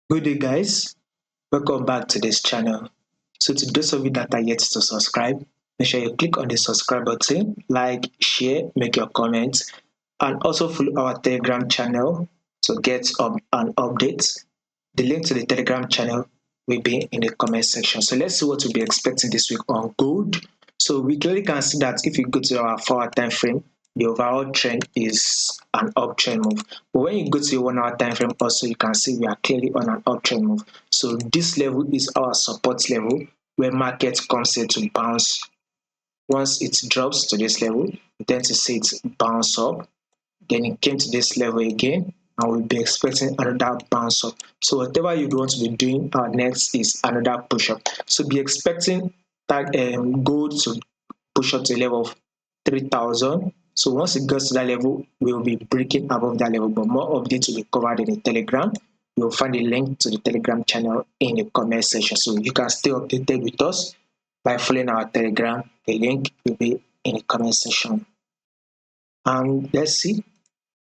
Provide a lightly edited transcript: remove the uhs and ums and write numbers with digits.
Good day, guys. Welcome back to this channel. So, to those of you that are yet to subscribe, make sure you click on the subscribe button, like, share, make your comments, and also follow our Telegram channel to get an update. The link to the Telegram channel will be in the comment section. So, let's see what we'll be expecting this week on gold. So, we clearly can see that if you go to our 4-hour time frame, the overall trend is an uptrend move. But when you go to your 1-hour time frame, also you can see we are clearly on an uptrend move. So this level is our support level where market comes here to bounce. Once it drops to this level, you tend to see it bounce up. Then it came to this level again, and we'll be expecting another bounce up. So whatever you want to be doing next is another push up. So be expecting that gold to push up to a level of 3,000. So once it gets to that level, we'll be breaking above that level. But more updates will be covered in the Telegram. You'll find the link to the Telegram channel in the comment section. So you can stay updated with us by following our Telegram. The link will be in the comment section. And let's see